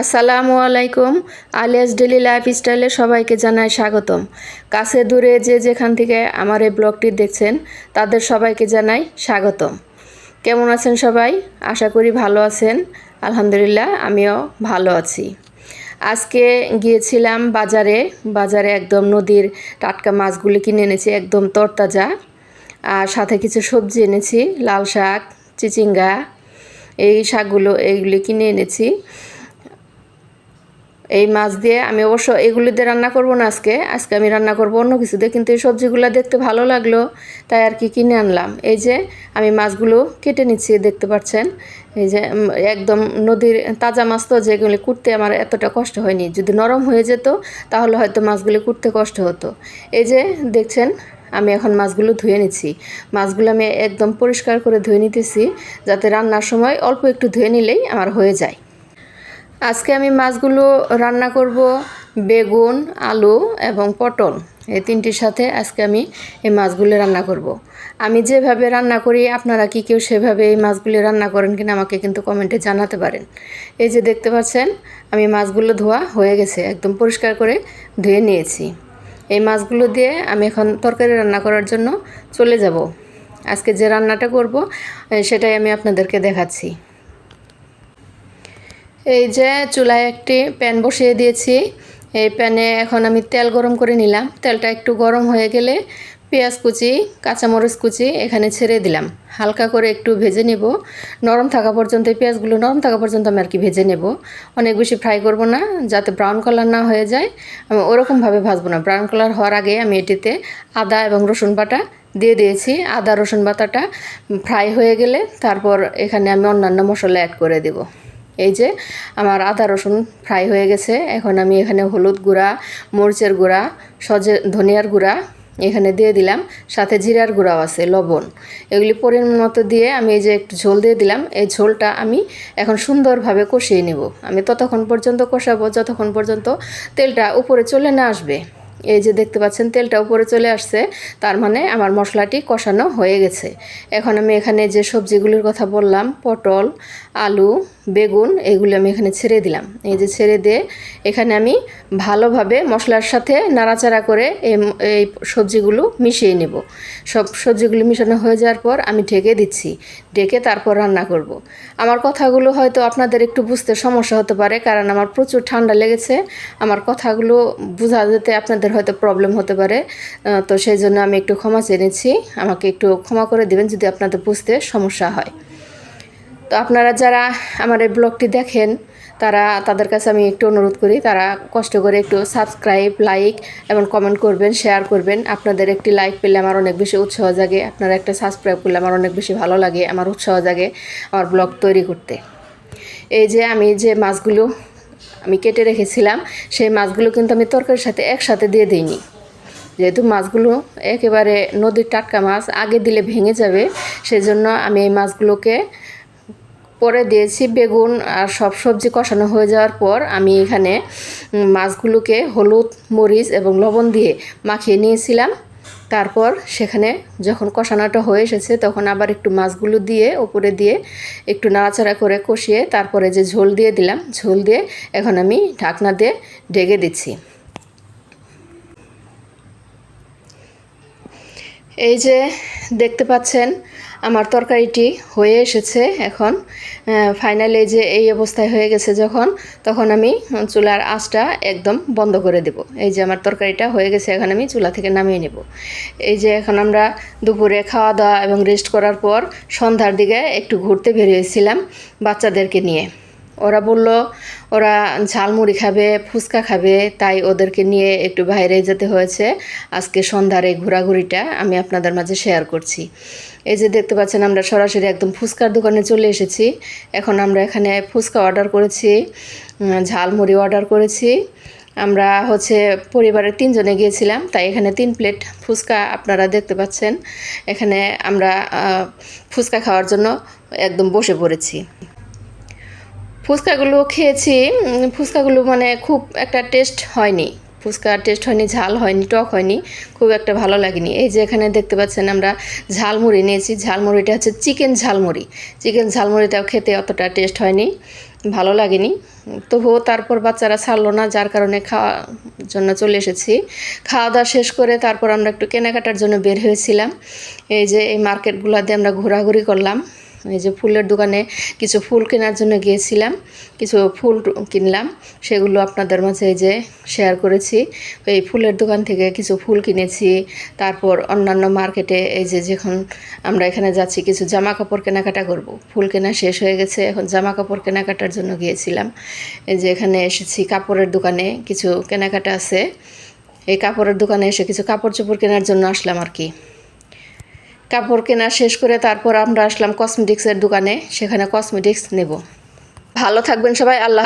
আসসালামু আলাইকুম। Alias daily লাইফস্টাইলে সবাইকে জানাই স্বাগতম। কাছে দূরে যে যেখান থেকে আমার এই ব্লগটি দেখছেন তাদের সবাইকে জানাই স্বাগতম। কেমন আছেন সবাই? আশা করি ভালো আছেন। আলহামদুলিল্লাহ আমিও ভালো আছি। আজকে গিয়েছিলাম বাজারে একদম নদীর টাটকা মাছগুলি কিনে এনেছি, একদম তরতাজা। আর সাথে কিছু সবজি এনেছি, লাল শাক, চিচিঙ্গা, এইগুলি কিনে এনেছি। এই মাছ দিয়ে আমি অবশ্য এগুলি দিয়ে রান্না করব না আজকে আমি রান্না করব অন্য কিছু দিয়ে, কিন্তু এই সবজিগুলো দেখতে ভালো লাগলো তাই আর কি কিনে আনলাম। এই যে আমি মাছগুলো কেটে নিচ্ছি, দেখতে পাচ্ছেন। এই যে একদম নদীর তাজা মাছ তো, যেগুলি কুটতে আমার এতটা কষ্ট হয়নি। যদি নরম হয়ে যেত তাহলে হয়তো মাছগুলি কুটতে কষ্ট হতো। এই যে দেখছেন আমি এখন মাছগুলো ধুয়ে নিচ্ছি। মাছগুলো আমি একদম পরিষ্কার করে ধুয়ে নিতেছি, যাতে রান্নার সময় অল্প একটু ধুয়ে নিলেই আমার হয়ে যায়। আজকে আমি মাছগুলো রান্না করব বেগুন, আলু এবং পটল, এই তিনটির সাথে আজকে আমি এই মাছগুলো রান্না করব। আমি যেভাবে রান্না করি আপনারা কি কেউ সেভাবে এই মাছগুলো রান্না করেন কিনা আমাকে কিন্তু কমেন্টে জানাতে পারেন। এই যে দেখতে পাচ্ছেন আমি মাছগুলো ধোয়া হয়ে গেছে, একদম পরিষ্কার করে ধুয়ে নিয়েছি। এই মাছগুলো দিয়ে আমি এখন তরকারি রান্না করার জন্য চলে যাব। আজকে যে রান্নাটা করব সেটাই আমি আপনাদেরকে দেখাচ্ছি। এই যে চুলায় একটি প্যান বসিয়ে দিয়েছি। এই প্যানে এখন আমি তেল গরম করে নিলাম। তেলটা একটু গরম হয়ে গেলে পেঁয়াজ কুচি, কাঁচামরিচ কুচি এখানে ছেড়ে দিলাম। হালকা করে একটু ভেজে নেব, নরম থাকা পর্যন্ত। এই পেঁয়াজগুলো নরম থাকা পর্যন্ত আমি আর কি ভেজে নেব। অনেক বেশি ফ্রাই করব না, যাতে ব্রাউন কালার না হয়ে যায়। আমি ওরকমভাবে ভাজবো না। ব্রাউন কালার হওয়ার আগে আমি এটিতে আদা এবং রসুন বাটা দিয়ে দিয়েছি। আদা রসুন বাটাটা ফ্রাই হয়ে গেলে তারপর এখানে আমি অন্যান্য মশলা অ্যাড করে দেব। এই যে আমার আদা রসুন ফ্রাই হয়ে গেছে। এখন আমি এখানে হলুদ গুঁড়া, মরিচের গুঁড়া, ধনিয়ার গুঁড়া এখানে দিয়ে দিলাম। সাথে জিরার গুঁড়াও আছে, লবণ, এগুলি পরিমাণ মতো দিয়ে আমি এই যে একটু ঝোল দিয়ে দিলাম। এই ঝোলটা আমি এখন সুন্দরভাবে কষিয়ে নেব। আমি ততক্ষণ পর্যন্ত কষাবো যতক্ষণ পর্যন্ত তেলটা উপরে চলে না আসবে। এই যে দেখতে পাচ্ছেন তেলটা উপরে চলে আসছে, তার মানে আমার মশলাটি কষানো হয়ে গেছে। এখন আমি এখানে যে সবজিগুলির কথা বললাম, পটল, আলু, বেগুন, এগুলো আমি এখানে ছেড়ে দিলাম। এই যে ছেড়ে দিয়ে এখানে আমি ভালোভাবে মশলার সাথে নাড়াচাড়া করে এই সবজিগুলো মিশিয়ে নেব। সব সবজিগুলো মিশানো হয়ে যাওয়ার পর আমি ঢেকে দিচ্ছি। ঢেকে তারপর রান্না করব। আমার কথাগুলো হয়তো আপনাদের একটু বুঝতে সমস্যা হতে পারে, কারণ আমার প্রচুর ঠান্ডা লেগেছে। আমার কথাগুলো বোঝা যেতে আপনাদের হয়তো প্রবলেম হতে পারে, তো সেই জন্য আমি একটু ক্ষমা চেয়ে নিচ্ছি। আমাকে একটু ক্ষমা করে দেবেন যদি আপনাদের বুঝতে সমস্যা হয়। তো আপনারা যারা আমার এই ব্লগটি দেখেন তাদের কাছে আমি একটু অনুরোধ করি, তারা কষ্ট করে একটু সাবস্ক্রাইব, লাইক এবং কমেন্ট করবেন, শেয়ার করবেন। আপনাদের একটি লাইক পেলে আমার অনেক বেশি উৎসাহ জাগে, আপনারা একটা সাবস্ক্রাইব করলে আমার অনেক বেশি ভালো লাগে, আমার উৎসাহ জাগে আমার ব্লগ তৈরি করতে। এই যে আমি যে মাছগুলো আমি কেটে রেখেছিলাম সেই মাছগুলো কিন্তু আমি তরকারির সাথে একসাথে দিয়ে দিইনি, যেহেতু মাছগুলো একেবারে নদীর টাটকা মাছ, আগে দিলে ভেঙে যাবে, সেজন্য আমি এই মাছগুলোকে পরে দিয়েছি। বেগুন আর সব সবজি কষানো হয়ে যাওয়ার পর আমি এখানে মাছগুলোকে হলুদ, মরিচ এবং লবণ দিয়ে মাখিয়ে নিয়েছিলাম। তারপর সেখানে যখন কষানোটা হয়ে এসেছে তখন আবার একটু মাছগুলো দিয়ে উপরে দিয়ে একটু নাড়াচাড়া করে কষিয়ে তারপরে যে ঝোল দিয়ে দিলাম। ঝোল দিয়ে এখন আমি ঢাকনা দিয়ে ঢেকে দিচ্ছি। এই যে দেখতে পাচ্ছেন আমার তরকারিটি হয়ে এসেছে। এখন ফাইনালি যে এই অবস্থায় হয়ে গেছে তখন আমি চুলার আঁচটা একদম বন্ধ করে দেব। এই যে আমার তরকারিটা হয়ে গেছে, এখন আমি চুলা থেকে নামিয়ে নেব। এই যে এখন আমরা দুপুরে খাওয়া দাওয়া এবং রেস্ট করার পর সন্ধ্যার দিকে একটু ঘুরতে বেরিয়েছিলাম বাচ্চাদেরকে নিয়ে। ওরা বলল ওরা ঝালমুড়ি খাবে, ফুচকা খাবে, তাই ওদেরকে নিয়ে একটু বাইরে যেতে হয়েছে। আজকে সন্ধ্যার এই ঘোরাঘুরিটা আমি আপনাদের মাঝে শেয়ার করছি। এই যে দেখতে পাচ্ছেন আমরা সরাসরি একদম ফুচকার দোকানে চলে এসেছি। এখন আমরা এখানে ফুচকা অর্ডার করেছি, ঝালমুড়ি অর্ডার করেছি। আমরা পরিবারের 3 জনে গিয়েছিলাম, তাই এখানে 3 প্লেট ফুচকা আপনারা দেখতে পাচ্ছেন। এখানে আমরা ফুচকা খাওয়ার জন্য একদম বসে পড়েছি। ফুচকাগুলো খেয়েছি, ফুচকাগুলো মানে খুব একটা টেস্ট হয়নি। ফুচকার টেস্ট হয়নি, ঝাল হয়নি, টক হয়নি, খুব একটা ভালো লাগেনি। এই যে এখানে দেখতে পাচ্ছেন আমরা ঝালমুড়ি নিয়েছি। ঝালমুড়িটা হচ্ছে চিকেন ঝালমুড়ি। চিকেন ঝালমুড়িটাও খেতে অতটা টেস্ট হয়নি। ভালো লাগেনি। তবুও তারপর বাচ্চারা ছাড়লো না, যার কারণে খাওয়ার জন্য চলে এসেছি। খাওয়া দাওয়া শেষ করে তারপর আমরা একটু কেনাকাটার জন্য বের হয়েছিলাম। এই যে এই মার্কেটগুলোতে আমরা ঘোরাঘুরি করলাম। এই যে ফুলের দোকানে কিছু ফুল কেনার জন্য গিয়েছিলাম, কিছু ফুল কিনলাম, সেগুলো আপনাদের মাঝে এই যে শেয়ার করেছি। এই ফুলের দোকান থেকে কিছু ফুল কিনেছি। তারপর অন্যান্য মার্কেটে এই যে যখন আমরা এখানে যাচ্ছি কিছু জামা কাপড় কেনাকাটা করব, ফুল কেনা শেষ হয়ে গেছে, এখন জামা কাপড় কেনাকাটার জন্য গিয়েছিলাম। এই যে এখানে এসেছি কাপড়ের দোকানে, কিছু কেনাকাটা আছে। এই কাপড়ের দোকানে এসে কিছু কাপড় চোপড় কেনার জন্য আসলাম আর কি। কাপড় কেনা শেষ করে তারপর আমরা আসলাম কসমেটিক্সের দোকানে, সেখানে কসমেটিক্স নেব। ভালো থাকবেন সবাই, আল্লাহ।